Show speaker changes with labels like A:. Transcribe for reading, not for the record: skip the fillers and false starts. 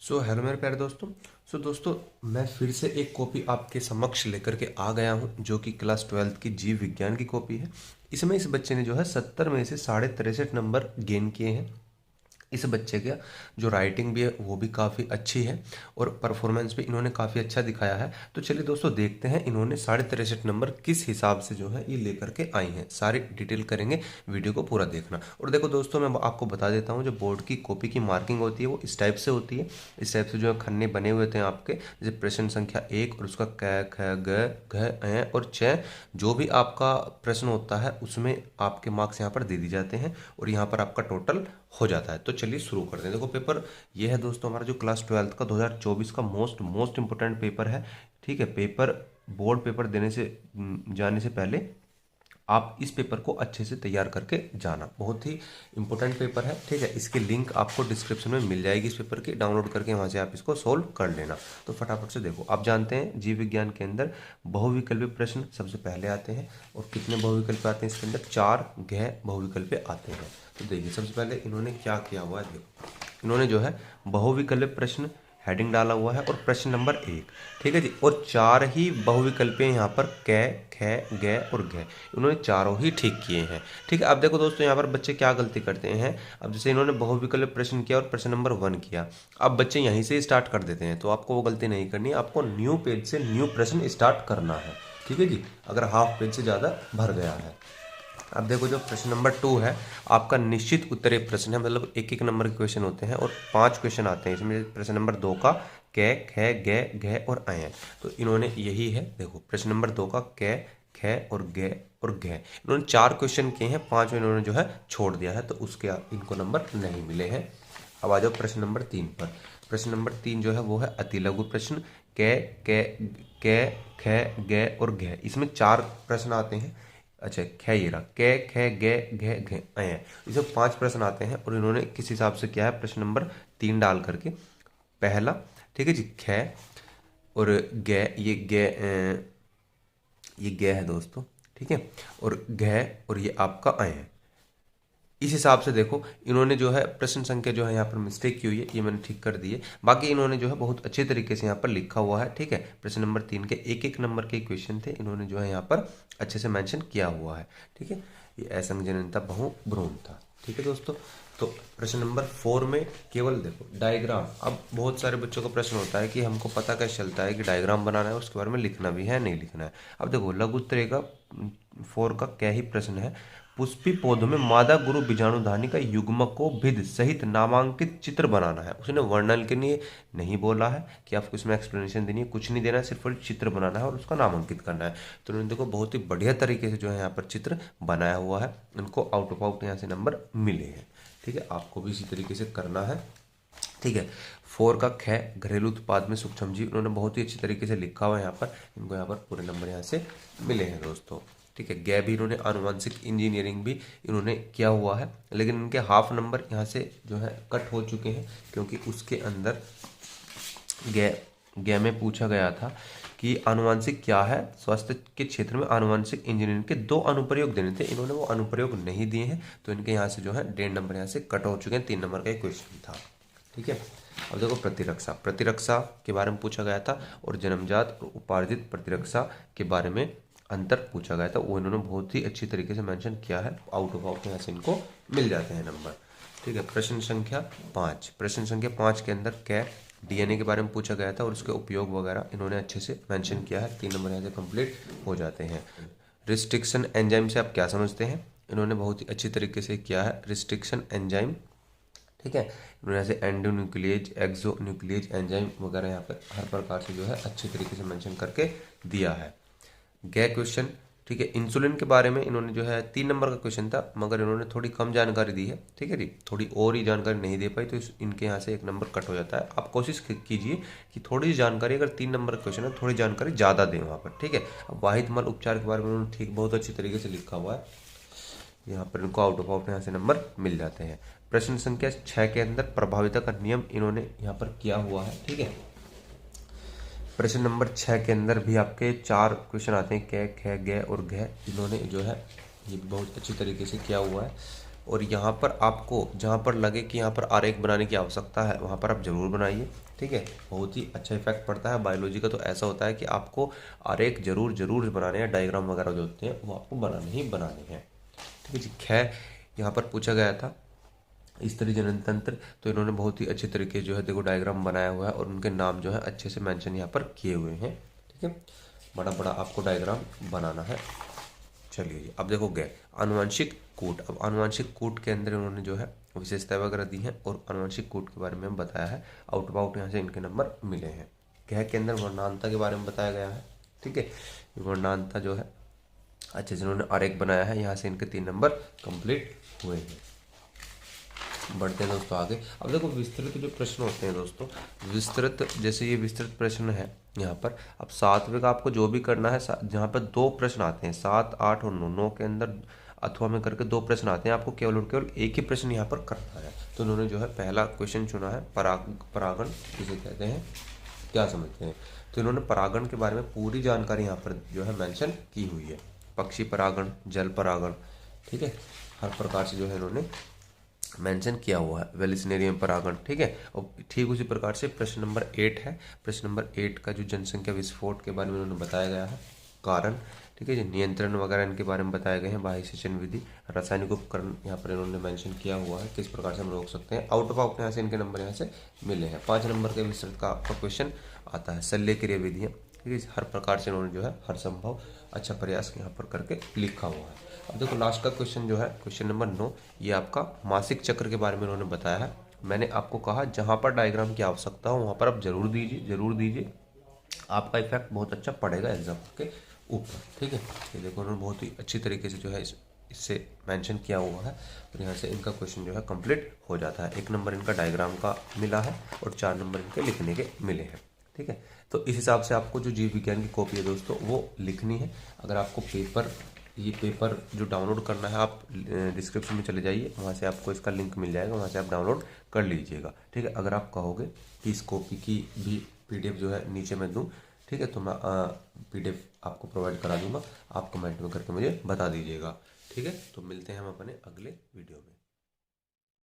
A: Hello मेरे प्यारे दोस्तों। दोस्तों, मैं फिर से एक कॉपी आपके समक्ष लेकर के आ गया हूं, जो कि क्लास 12th की जीव विज्ञान की कॉपी है। इसमें इस बच्चे ने जो है 70 में से 63.5 नंबर गेन किए हैं। इस बच्चे का जो राइटिंग भी है वो भी काफ़ी अच्छी है और परफॉर्मेंस भी इन्होंने काफ़ी अच्छा दिखाया है। तो चलिए दोस्तों, देखते हैं इन्होंने 63.5 नंबर किस हिसाब से जो है ये लेकर के आई हैं। सारी डिटेल करेंगे, वीडियो को पूरा देखना। और देखो दोस्तों, मैं आपको बता देता हूँ, जो बोर्ड की कॉपी की मार्किंग होती है वो इस टाइप से होती है। इस टाइप से जो है खन्ने बने हुए थे आपके, जैसे प्रश्न संख्या 1 और उसका क ख ग घ ऐ और च, जो भी आपका प्रश्न होता है उसमें आपके मार्क्स यहाँ पर दे दी जाते हैं और यहाँ पर आपका टोटल हो जाता है। तो चलिए शुरू करते हैं। देखो पेपर ये है दोस्तों, हमारा जो क्लास 12th का 2024 का मोस्ट इंपोर्टेंट पेपर है। ठीक है, पेपर बोर्ड पेपर देने से जाने से पहले आप इस पेपर को अच्छे से तैयार करके जाना। बहुत ही इंपॉर्टेंट पेपर है। ठीक है, इसकी लिंक आपको डिस्क्रिप्शन में मिल जाएगी इस पेपर की, डाउनलोड करके वहाँ से आप इसको सोल्व कर लेना। तो फटाफट से देखो, आप जानते हैं जीव विज्ञान के अंदर बहुविकल्पी प्रश्न सबसे पहले आते हैं। और कितने बहुविकल्प आते हैं इसके अंदर? 4 गैर बहुविकल्प आते हैं। तो देखिए, सबसे पहले इन्होंने क्या किया हुआ है। देखो, इन्होंने जो है बहुविकल्प प्रश्न हेडिंग डाला हुआ है और प्रश्न नंबर 1। ठीक है जी, और 4 ही बहुविकल्प यहाँ पर कै ख ग और घ, इन्होंने चारों ही ठीक किए हैं। ठीक है, अब देखो दोस्तों, यहाँ पर बच्चे क्या गलती करते हैं। अब जैसे इन्होंने बहुविकल्प प्रश्न किया और प्रश्न नंबर 1 किया, अब बच्चे यहीं से स्टार्ट कर देते हैं। तो आपको वो गलती नहीं करनी है, आपको न्यू पेज से न्यू प्रश्न स्टार्ट करना है। ठीक है जी, अगर हाफ पेज से ज़्यादा भर गया है। अब देखो, जो प्रश्न नंबर 2 है आपका निश्चित उत्तरीय प्रश्न है, मतलब एक एक नंबर के क्वेश्चन होते हैं और 5 क्वेश्चन आते हैं इसमें। प्रश्न नंबर 2 का कै ख ग घ और अय है, तो इन्होंने यही है। देखो, प्रश्न नंबर 2 का कै ख और ग और घ, इन्होंने 4 क्वेश्चन किए हैं, 5 में इन्होंने जो है छोड़ दिया है, तो उसके इनको नंबर नहीं मिले हैं। अब आ जाओ प्रश्न नंबर 3 पर। प्रश्न नंबर 3 जो है वो है अति लघु प्रश्न कै ख ग और घ, इसमें 4 प्रश्न आते हैं। अच्छा, ख ये रहा, कै ख ग घ घ अय, इसमें 5 प्रश्न आते हैं और इन्होंने किस हिसाब से किया है, प्रश्न नंबर 3 डाल करके पहला। ठीक है जी, ख और ग, ये ग है दोस्तों। ठीक है, और घ और ये आपका अय है। इस हिसाब से देखो, इन्होंने जो है प्रश्न संख्या जो है यहाँ पर मिस्टेक की हुई है, ये मैंने ठीक कर दी है। बाकी इन्होंने जो है बहुत अच्छे तरीके से यहाँ पर लिखा हुआ है। ठीक है, प्रश्न नंबर 3 के एक एक नंबर के क्वेश्चन थे, इन्होंने जो है यहाँ पर अच्छे से मेंशन किया हुआ है। ठीक है, ये असंजनता बहु भ्रूण था। ठीक है दोस्तों, तो प्रश्न नंबर 4 में केवल देखो डायग्राम। अब बहुत सारे बच्चों का प्रश्न होता है कि हमको पता कैसे चलता है कि डायग्राम बनाना है, उसके बारे में लिखना भी है नहीं लिखना है। अब देखो, लघु उत्तरीय का 4 का क्या ही प्रश्न है। पुष्पी पौधों में मादा गुरु बीजाणुधानी का युग्मक को भिद सहित नामांकित चित्र बनाना है। उसने वर्णन के लिए नहीं बोला है कि आपको इसमें एक्सप्लेनेशन देनी है, कुछ नहीं देना है, सिर्फ चित्र बनाना है और उसका नामांकित करना है। तो उन्होंने देखो बहुत ही बढ़िया तरीके से जो है यहाँ पर चित्र बनाया हुआ है, उनको आउट ऑफ आउट यहाँ से नंबर मिले हैं। ठीक है, आपको भी इसी तरीके से करना है। ठीक है, 4 का ख घरेलू उत्पाद में सूक्ष्म जीव, इन्होंने बहुत ही अच्छी तरीके से लिखा हुआ है यहाँ पर, इनको यहाँ पर पूरे नंबर यहाँ से मिले हैं दोस्तों। ठीक है, गै भी इन्होंने आनुवंशिक इंजीनियरिंग भी इन्होंने किया हुआ है, लेकिन इनके हाफ नंबर यहाँ से जो है कट हो चुके हैं, क्योंकि उसके अंदर गै में पूछा गया था कि आनुवंशिक क्या है। स्वास्थ्य के क्षेत्र में आनुवंशिक इंजीनियरिंग के 2 अनुप्रयोग देने थे, इन्होंने वो अनुप्रयोग नहीं दिए हैं, तो इनके यहाँ से जो है 1.5 नंबर यहाँ से कट हो चुके हैं। 3 नंबर का एक क्वेश्चन था। ठीक है, अब देखो प्रतिरक्षा के बारे में पूछा गया था और जन्मजात और उपार्जित प्रतिरक्षा के बारे में अंतर पूछा गया था, वो इन्होंने बहुत ही अच्छी तरीके से मेंशन किया है। आउट ऑफ आउट यहाँ से इनको मिल जाते हैं नंबर। ठीक है, प्रश्न संख्या 5। प्रश्न संख्या 5 के अंदर क्या डीएनए के बारे में पूछा गया था और उसके उपयोग वगैरह इन्होंने अच्छे से मेंशन किया है। 3 नंबर यहाँ से कंप्लीट हो जाते हैं। रिस्ट्रिक्शन एंजाइम से आप क्या समझते हैं, इन्होंने बहुत ही अच्छी तरीके से किया है रिस्ट्रिक्शन एंजाइम। ठीक है, इन्होंने यहाँ से एंडो न्यूक्लिएज, एक्सो न्यूक्लिएज एंजाइम वगैरह यहाँ पर हर प्रकार से जो है अच्छे तरीके से मेंशन करके दिया है। गै क्वेश्चन। ठीक है, इंसुलिन के बारे में इन्होंने जो है 3 नंबर का क्वेश्चन था, मगर इन्होंने थोड़ी कम जानकारी दी है। ठीक है जी, थोड़ी और ही जानकारी नहीं दे पाई, तो इनके यहाँ से 1 नंबर कट हो जाता है। आप कोशिश कीजिए कि थोड़ी सी जानकारी, अगर 3 नंबर का क्वेश्चन है, थोड़ी जानकारी ज़्यादा दें वहाँ पर। ठीक है, अब वाहित मल उपचार के बारे में उन्होंने ठीक बहुत अच्छी तरीके से लिखा हुआ है, यहाँ पर इनको आउट ऑफ आउट यहाँ से नंबर मिल जाते हैं। प्रश्न संख्या 6 के अंदर प्रभाविता का नियम इन्होंने यहाँ पर किया हुआ है। ठीक है, प्रश्न नंबर 6 के अंदर भी आपके 4 क्वेश्चन आते हैं, कै ख ग और घ, इन्होंने जो है ये बहुत अच्छी तरीके से किया हुआ है। और यहाँ पर आपको जहाँ पर लगे कि यहाँ पर आरेख बनाने की आवश्यकता है वहाँ पर आप जरूर बनाइए, ठीक है। बहुत ही अच्छा इफेक्ट पड़ता है। बायोलॉजी का तो ऐसा होता है कि आपको आरेख जरूर जरूर बनाने हैं, डायग्राम वगैरह जो होते हैं वो आपको बनाने ही बनाने हैं, ठीक है जी। खैर यहाँ पर पूछा गया था स्त्री जनन तंत्र, तो इन्होंने बहुत ही अच्छे तरीके जो है देखो डायग्राम बनाया हुआ है और उनके नाम जो है अच्छे से मेंशन यहाँ पर किए हुए हैं, ठीक है। बड़ा बड़ा आपको डायग्राम बनाना है। चलिए जी, अब देखो गए आनुवंशिक कूट। अब आनुवंशिक कूट के अंदर इन्होंने जो है विशेषता वगैरह दी है और आनुवंशिक कूट के बारे में हम बताया है। आउट अबाउट यहाँ से इनके नंबर मिले हैं। गह के अंदर वर्णांता के बारे में बताया गया है, ठीक है। वर्णांता जो है अच्छे से इन्होंने आरेख बनाया है, यहाँ से इनके 3 नंबर कंप्लीट हुए हैं। बढ़ते हैं दोस्तों आगे। अब देखो विस्तृत जो प्रश्न होते हैं दोस्तों, विस्तृत जैसे ये विस्तृत प्रश्न है यहाँ पर। अब 7वें का आपको जो भी करना है, जहाँ पर 2 प्रश्न आते हैं 7, 8 और 9 के अंदर अथवा में करके 2 प्रश्न आते हैं, आपको केवल और केवल एक ही प्रश्न यहाँ पर करना है। तो उन्होंने जो है पहला क्वेश्चन चुना है परागण किसे कहते हैं, क्या समझते हैं। तो इन्होंने परागण के बारे में पूरी जानकारी यहाँ पर जो है मेंशन की हुई है। पक्षी परागण, जल परागण, ठीक है, हर प्रकार से जो है इन्होंने मेंशन किया हुआ है। वेलिस्नेरियम परागण, ठीक है। और ठीक उसी प्रकार से प्रश्न नंबर 8 है। प्रश्न नंबर 8 का जो जनसंख्या विस्फोट के बारे में उन्होंने बताया गया है, कारण, ठीक है जी, नियंत्रण वगैरह इनके बारे में बताए गए हैं। बाह्य सेचन विधि, रासायनिक उपकरण यहाँ पर इन्होंने मेंशन किया हुआ है, किस प्रकार से हम रोक सकते हैं। आउट ऑफ आउट यहाँ से इनके नंबर यहाँ से मिले हैं। 5 नंबर के विस्तृत का आपका क्वेश्चन आता है शल्य क्रिया विधियाँ, ठीक है। हर प्रकार से इन्होंने जो है हर संभव अच्छा प्रयास यहाँ पर करके लिखा हुआ है। अब देखो लास्ट का क्वेश्चन जो है क्वेश्चन नंबर 9, ये आपका मासिक चक्र के बारे में उन्होंने बताया है। मैंने आपको कहा जहाँ पर डायग्राम की आवश्यकता हो वहाँ पर आप जरूर दीजिए, जरूर दीजिए, आपका इफेक्ट बहुत अच्छा पड़ेगा एग्जाम के ऊपर, ठीक है। ये देखो उन्होंने बहुत ही अच्छी तरीके से जो है इससे मेंशन किया हुआ है और यहाँ से इनका क्वेश्चन जो है कंप्लीट हो जाता है। 1 नंबर इनका डायग्राम का मिला है और 4 नंबर इनके लिखने के मिले हैं, ठीक है। तो इस हिसाब से आपको जो जीव विज्ञान की कॉपी है दोस्तों वो लिखनी है। अगर आपको ये पेपर जो डाउनलोड करना है, आप डिस्क्रिप्शन में चले जाइए, वहाँ से आपको इसका लिंक मिल जाएगा, वहाँ से आप डाउनलोड कर लीजिएगा, ठीक है। अगर आप कहोगे कि इस कॉपी की भी PDF जो है नीचे मैं दूँ, ठीक है, तो मैं PDF आपको प्रोवाइड करा दूंगा, आप कमेंट में करके मुझे बता दीजिएगा, ठीक है। तो मिलते हैं हम अपने अगले वीडियो में।